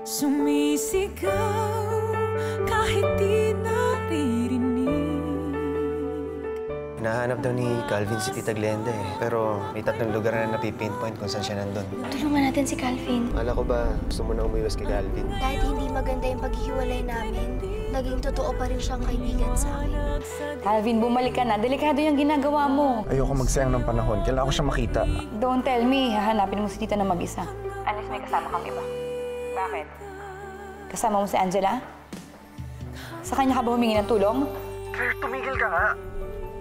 Sumisigaw kahit di naririnig. Hinahanap daw ni Calvin si Tita Glenda eh. Pero may 3 lugar na napipinpoint kung saan siya nandun. Tulungan natin si Calvin. Akala ko ba gusto mo na umiwas kay Calvin? Kahit hindi maganda yung paghihiwalay namin, naging totoo pa rin siyang kaibigan sa akin. Calvin, bumalik ka na. Delikado yung ginagawa mo. Ayoko magsayang ng panahon. Kailangan ko siya makita. Don't tell me, hahanapin mo si Tita na mag-isa. Unless may kasama kang iba. Bakit? Kasama mo si Angela? Sa kanya ka ba humingi ng tulong? Claire, tumigil ka nga.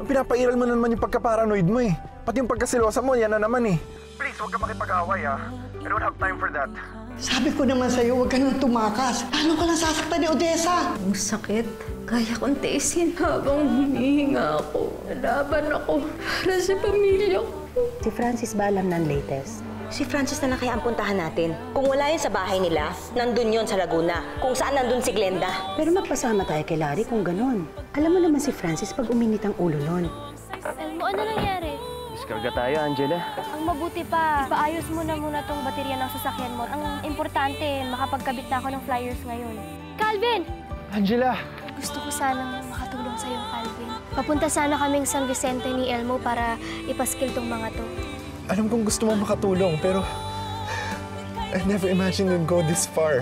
Pinapairal mo na naman yung pagka-paranoid mo eh. Pati yung pagkasilosa mo, yan na naman eh. Please, huwag ka makipag-away ah. I don't have time for that. Sabi ko naman sa'yo, huwag ka nang tumakas. Paano ka nasasaktan ni Odessa? Ang sakit. Kaya kong tiisin habang humihinga ako. Laban ako para sa pamilya ko. Si Francis ba alam ng latest? Si Francis na lang kaya ang puntahan natin. Kung wala yun sa bahay nila, nandun yun sa Laguna. Kung saan nandun si Glenda. Pero magpasama tayo kay Larry kung ganun. Alam mo naman si Francis pag uminit ang ulo nun. Elmo, ano nangyari? Diskarga tayo, Angela. Ang mabuti pa, ipaayos mo na muna tong baterya ng sasakyan mo. Ang importante, makapagkabit na ako ng flyers ngayon. Calvin! Angela! Gusto ko sanang makatulong sa'yo, Calvin. Papunta sana kaming San Vicente ni Elmo para ipaskil tong mga to. Alam kong gusto mo makatulong, pero I never imagined you'd go this far.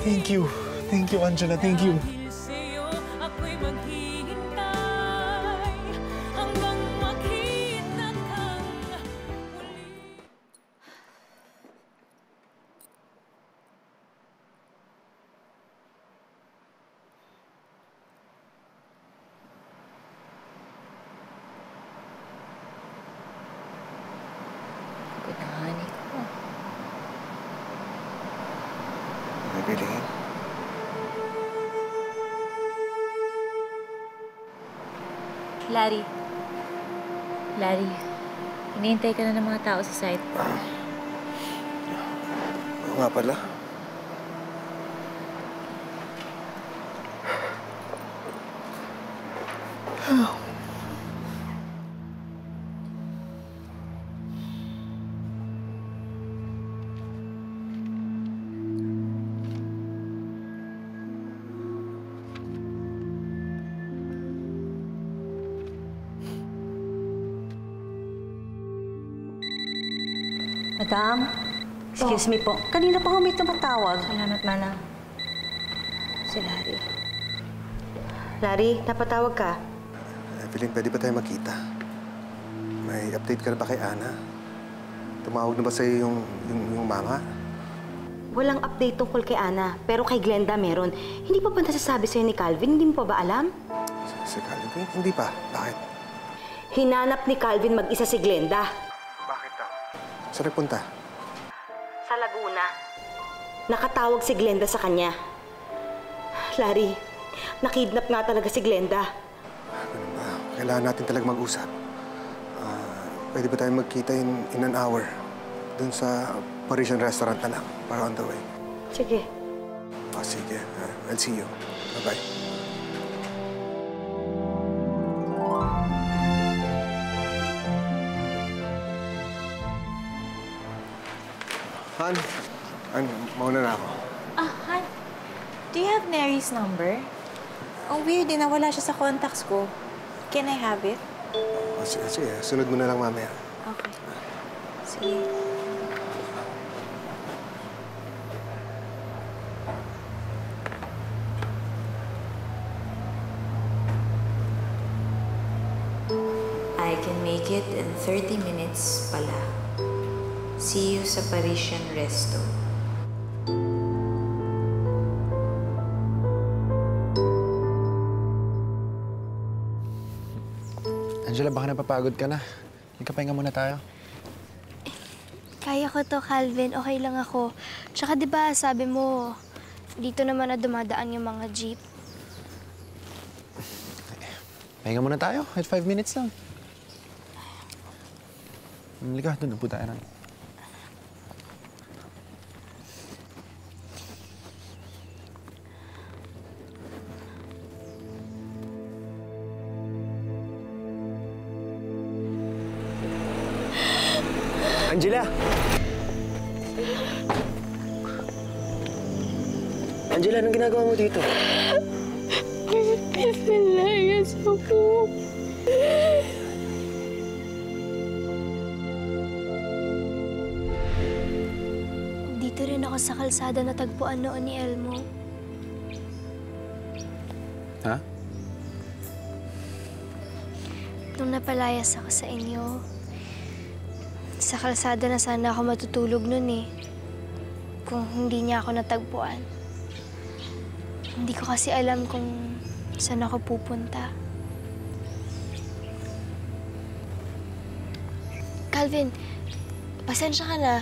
Thank you. Thank you, Angela. Thank you. Larry. Larry, hinihintay ka na ng mga tao sa site. Oo nga pala. Madam, excuse me po. Kanina pa humit na matawag. Salamat, Manang. Si Larry. Larry, napatawag ka? Evelyn, pwede ba tayo magkita? May update ka na ba kay Ana? Tumawag na ba sa'yo yung mama? Walang update tungkol kay Ana, pero kay Glenda meron. Hindi pa ba nasasabi sa'yo ni Calvin? Hindi mo pa ba alam? Si Calvin? Hindi pa. Bakit? Hinanap ni Calvin mag-isa si Glenda. Bakit daw? Saan nagpunta? Sa Laguna. Nakatawag si Glenda sa kanya. Larry, nakidnap nga talaga si Glenda. Ano ba? Kailangan natin talaga mag-usap. Pwede ba tayo magkita in an hour? Doon sa Parisian restaurant na lang, para on the way. Sige. Sige. I'll see you. Bye-bye. Han, mauna na ako. Han, do you have Mary's number? Ang weird din, nawala siya sa contacts ko. Can I have it? Sige, sunod mo na lang mamaya. Okay. Sige. I can make it in 30 minutes pala. See you sa Parisian Resto. Angela, baka napapagod ka na. Magkapahinga muna tayo. Kaya ko to, Calvin. Okay lang ako. Tsaka di ba sabi mo, dito naman na dumadaan yung mga jeep. Pahinga muna tayo. At 5 minutes lang. Halika, doon. Upo tayo na. Angela! Angela, anong ginagawa mo dito? Pinalayas ako. Dito rin ako sa kalsada na tagpuan noon ni Elmo. Ha? Nung napalayas ako sa inyo, sa kalsada na sana ako matutulog noon eh. Kung hindi niya ako natagpuan. Hindi ko kasi alam kung saan ako pupunta. Calvin, pasensya ka na.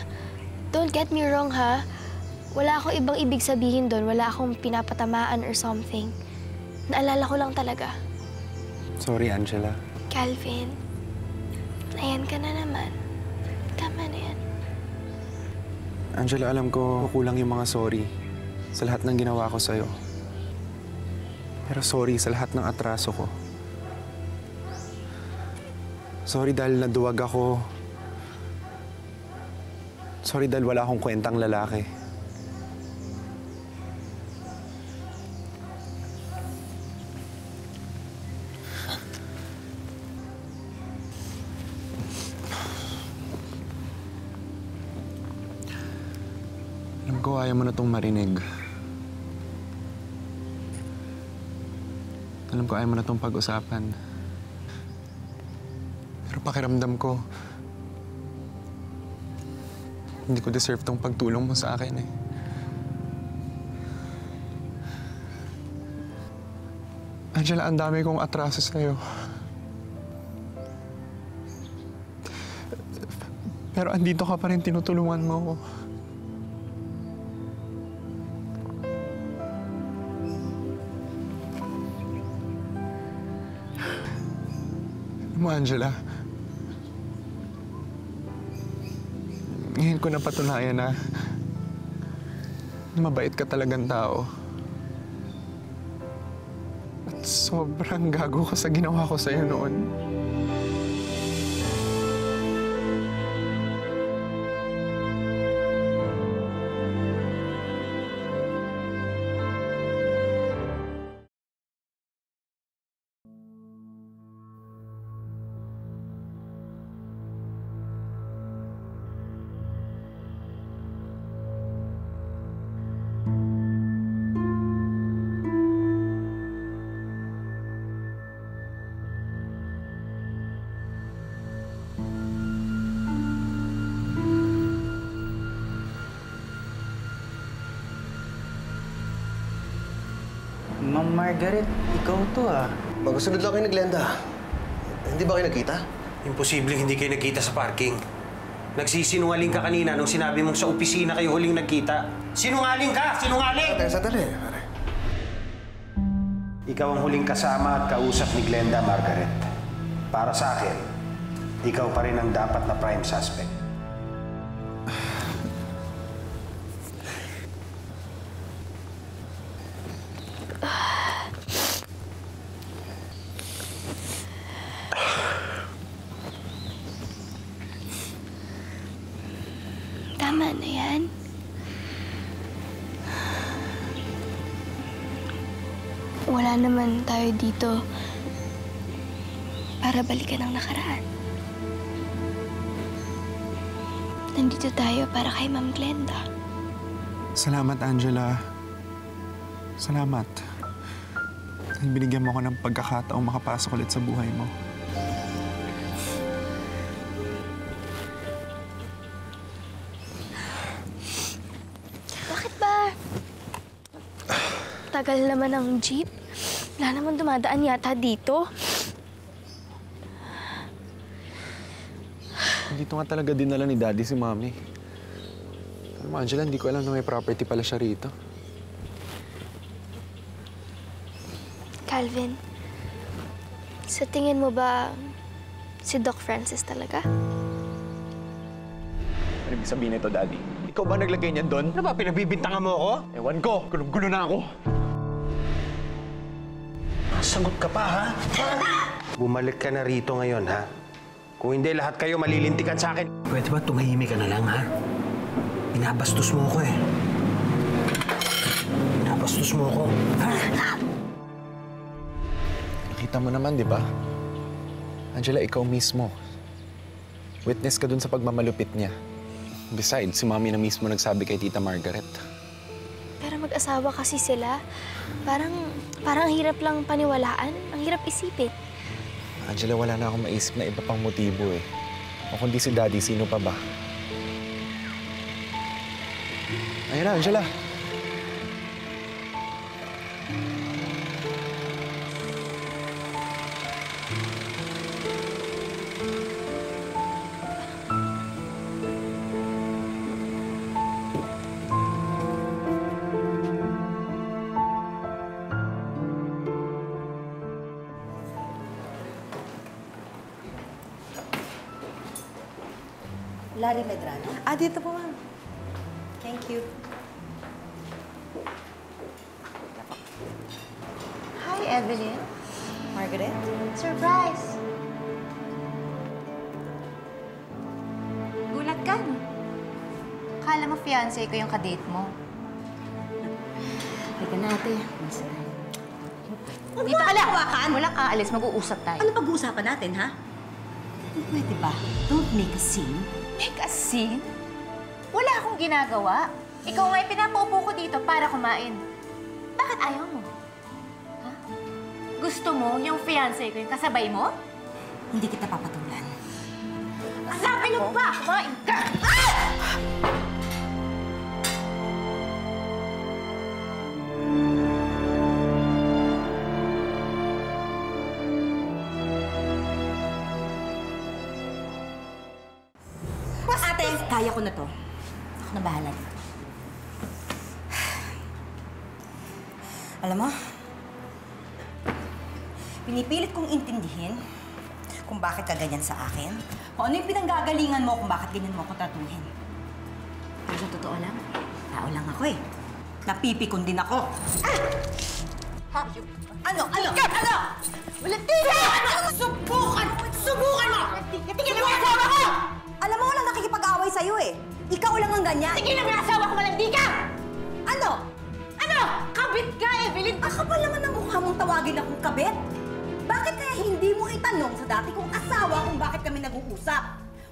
Don't get me wrong, ha? Wala akong ibang ibig sabihin doon. Wala akong pinapatamaan or something. Naalala ko lang talaga. Sorry, Angela. Calvin, ayan ka na naman. Tama na yan. Angela, alam ko kulang yung mga sorry sa lahat ng ginawa ko sa'yo. Pero sorry sa lahat ng atraso ko. Sorry dahil naduwag ako. Sorry dahil wala akong kwentang lalaki. Alam ko ayaw mo na itong marinig. Alam ko ayaw mo na itong pag-usapan. Pero pakiramdam ko, hindi ko deserve tong pagtulong mo sa akin eh. Angela, ang dami kong atraso sa'yo. Pero andito ka pa rin, tinutulungan mo ako. Alam mo, Angela, ngayon ko napatunayan na mabait ka talagang tao. At sobrang gago ka sa ginawa ko sa'yo noon. Ma'am Margaret, ikaw to ah. Magkasunod lang kayo ni Glenda. Hindi ba kayo nagkita? Imposibleng hindi kayo nagkita sa parking. Nagsisinungaling ka kanina nung sinabi mong sa opisina kayo huling nagkita. Sinungaling ka! Sinungaling! Sandali, pare. Ikaw ang huling kasama at kausap ni Glenda, Margaret. Para sa akin, ikaw pa rin ang dapat na prime suspect. Tama na yan. Wala naman tayo dito para balikan ang nakaraan. Nandito tayo para kay Ma'am Glenda. Salamat, Angela. Salamat. Dahil binigyan mo ako ng pagkakataong makapasok ulit sa buhay mo. Bakit ba? Tagal naman ang jeep. Wala naman dumadaan yata dito. Dito nga talaga dinala ni Daddy si Mami. Alam mo, Angela, hindi ko alam na may property pala siya rito. Calvin, sa tingin mo ba si Doc Francis talaga? Ano ibig sabihin nito, Daddy? Ikaw ba naglagay niyan doon? Ano ba, pinagbibintangan mo ako? Ewan ko, gulong-gulo na ako. Sagot ka pa, ha? Bumalik ka na rito ngayon, ha? Kung hindi, lahat kayo malilintikan sa akin. Pwede ba tumahimik ka na lang, ha? Binabastos mo ako, eh. Binabastos mo ako. Nakita mo naman, di ba? Angela, ikaw mismo. Witness ka dun sa pagmamalupit niya. Besides, si Mami na mismo nagsabi kay Tita Margaret. Pero mag-asawa kasi sila. Parang ang hirap lang paniwalaan. Ang hirap isipin. Angela, wala na akong maisip na iba pang motibo eh. O kundi si Daddy, sino pa ba? Ayun na, Angela. Larry Medrano? Dito po, ma'am. Thank you. Hi, Evelyn. Margaret? Surprise! Gulat ka, no? Kala mo fiancé ko yung kadate mo. Halika na, ate. Dito ka lang! Walang aalis, mag-uusap tayo. Ano pag-uusapan natin, ha? Pwede ba? Don't make a scene. Make a scene? Wala akong ginagawa. Ikaw nga'y pinapaupo ko dito para kumain. Bakit ayaw mo? Ha? Gusto mo yung fiancé ko yung kasabay mo? Hindi kita papatulan. Sabi mo ba? Kumain ka! Ate, kaya ko na to. Ako na bahala dito. Alam mo, pinipilit kong intindihin kung bakit ka ganyan sa akin, kung ano yung pinanggagalingan mo kung bakit ganyan mo ako tratuhin. Pero sa totoo lang, tao lang ako eh. Napipikon din ako. Ano? Walantika! Subukan mo! Tingin mo yung asawa ko! Alam mo, walang nakikipag-away sa'yo eh. Ikaw lang ang ganyan. Tingin mo yung asawa ko, walantika! Ano? Kabit ka, Evelyn! Kapal naman ang mukha mong tawagin akong kabit. Bakit kaya hindi mo itanong sa dati kong asawa kung bakit kami nag-uusap?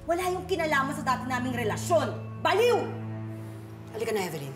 Wala yung kinalaman sa dati naming relasyon. Baliw! Halika na, Evelyn.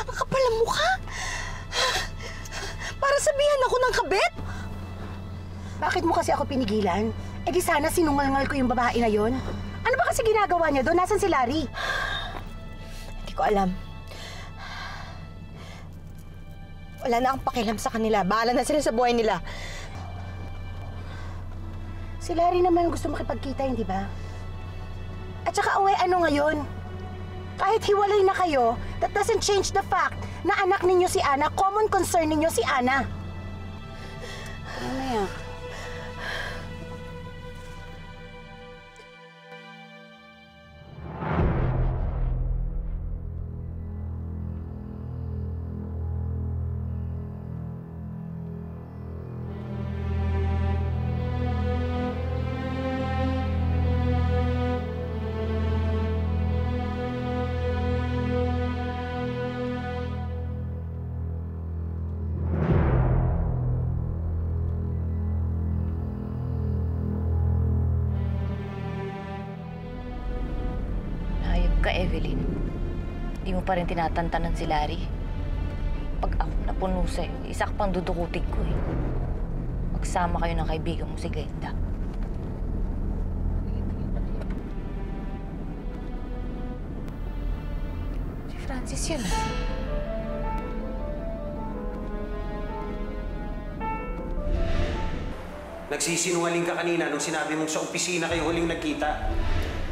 Ang kapal ang mukha. Para sabihan ako ng kabit? Bakit mo kasi ako pinigilan? Eh di sana sinungalngal ko yung babae na yon. Ano ba kasi ginagawa niya doon? Nasaan si Larry? Hindi ko alam. Wala na akong pakialam sa kanila. Bahala na sila sa buhay nila. Si Larry naman gusto makipagkita, hindi ba? At saka, ano ngayon? Kahit hiwalay na kayo, that doesn't change the fact na anak ninyo si Ana, common concern ninyo si Ana. Ano yan? Ka, Evelyn. Di mo pa rin tinatantanan si Larry. Pag ako napuno sa'yo, isa ka pang dudukutin ko eh. Magsama kayo ng kaibigan mo si Glenda. Francis yun. Nagsisinungaling ka kanina nung sinabi mong sa opisina kayo huling nagkita.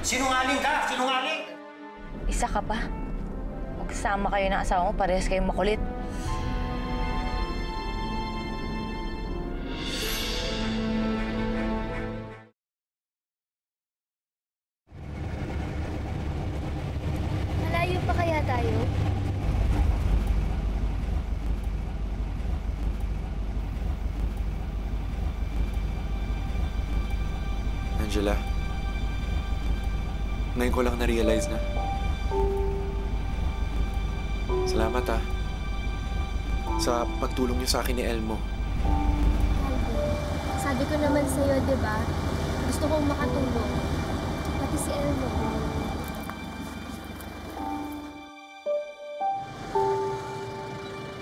Sinungaling ka! Sinungaling! Isa ka pa. Magsama kayo ng asawa mo, parehas kayong makulit. Malayo pa kaya tayo? Angela, ngayon ko lang na-realize na. Salamat sa pagtulong niyo sa akin ni Elmo. Sabi ko naman sa'yo, di ba? Gusto kong makatulong. Pati si Elmo.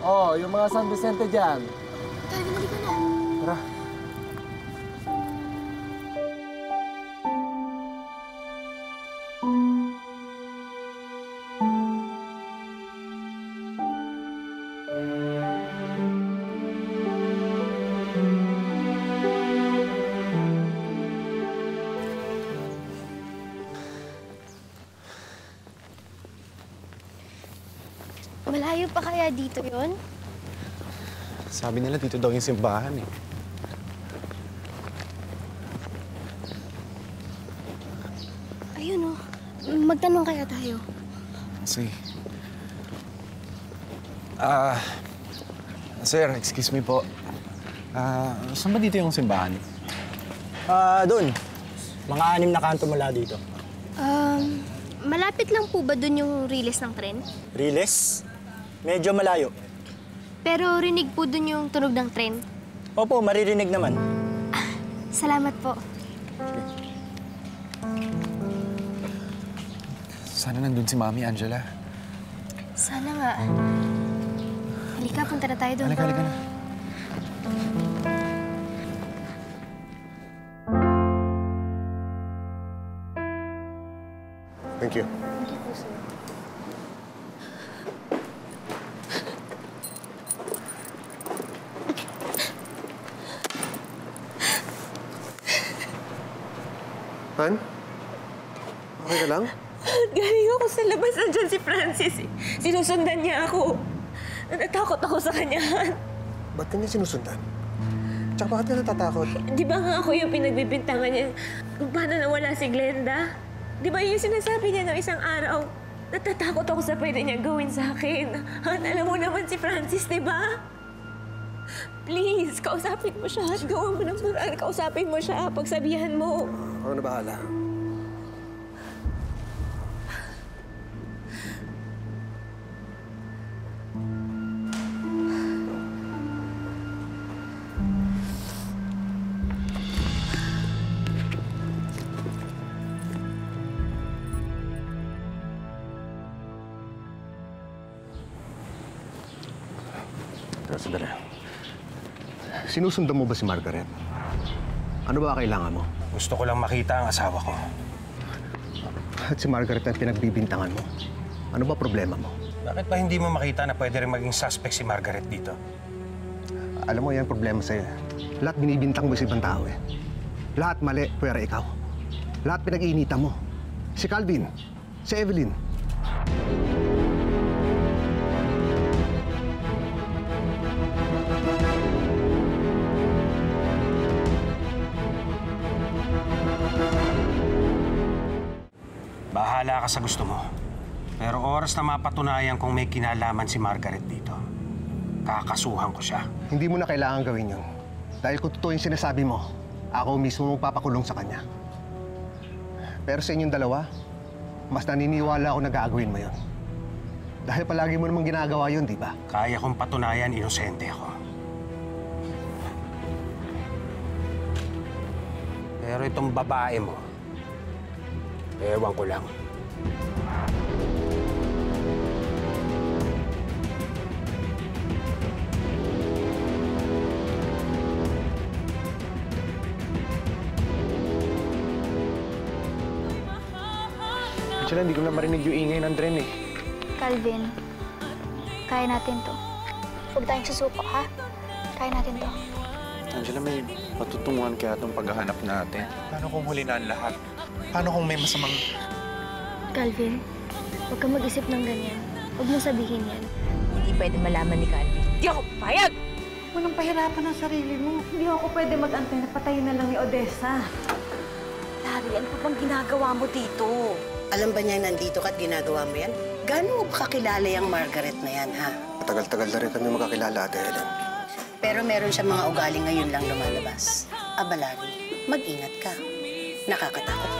Oh, yung mga San Vicente dyan. Calvin, halika na. Tara. Malayo pa kaya dito yon? Sabi nila dito daw yung simbahan eh. Ayun oh. Magtanong kaya tayo. Sige. Sir, excuse me po. Saan ba dito yung simbahan? Doon. Mga 6 na kanto mula dito. Malapit lang po ba dun yung riles ng tren? Riles? Medyo malayo. Pero rinig po dun yung tunog ng tren? Opo, maririnig naman. Salamat po. Sana nandun si Mami, Angela. Sana nga. Halika, punta na tayo doon. Halika na. Thank you. Thank you po, sir. Han? Okay ka lang? Galing ako sa labas. Nandiyan si Francis. Sinusundan niya ako. Natakot ako sa kanya. Ba't kanya sinusundan? Tsaka bakit ka natatakot? Di ba nga ako yung pinagbibintangan niya kung paano nawala si Glenda? Di ba yung sinasabi niya ng isang araw? Natatakot ako sa pwede niya gawin sa akin. Han, alam mo naman si Francis, di ba? Please, kausapin mo siya. Gawa mo ng paraan. Kausapin mo siya. Pagsabihan mo. Ako na bahala. Sandali. Sinusundan mo ba si Margaret? Ano ba kailangan mo? Gusto ko lang makita ang asawa ko. At si Margaret ang pinagbibintangan mo. Ano ba problema mo? Bakit ba hindi mo makita na pwede rin maging suspect si Margaret dito? Alam mo, yan problema sa'yo. Lahat binibintang mo sa ibang tao eh. Lahat mali, pwera ikaw. Lahat pinag-iinitan mo. Si Calvin, si Evelyn. Bahala ka sa gusto mo. Pero oras na mapatunayan kung may kinalaman si Margaret dito, kakasuhan ko siya. Hindi mo na kailangan gawin yun. Dahil kung totoo yung sinasabi mo, ako mismo magpapakulong sa kanya. Pero sa inyong dalawa, mas naniniwala ako na gagawin mo yun. Dahil palagi mo namang ginagawa yun, di ba? Kaya kong patunayan, inosente ako. Pero itong babae mo, ewan ko lang. Angela, hindi ko na marinig yung ingay ng tren eh. Calvin, kaya natin to. Huwag tayong susuko, ha? Kaya natin to. Angela, may matutunguhan kaya itong paghahanap natin. Paano kung huli na ang lahat? Paano kung may masamang... Calvin, huwag kang mag-isip ng ganyan. Huwag mo sabihin yan. Hindi pwede malaman ni Calvin. Di ako payag! Huwag nang pahirapan ang sarili mo. Hindi ako pwede mag-antay na patayin na lang ni Odessa. Larry, ano pa bang ginagawa mo dito? Alam ba niya nandito ka at ginagawa mo yan? Gaano mo ba kakilala yung Margaret na yan, ha? Matagal-tagal na rin kami magkakilala, Ate Helen. Pero meron siya mga ugali ngayon lang lumalabas. Abalari, mag-ingat ka. Nakakatakot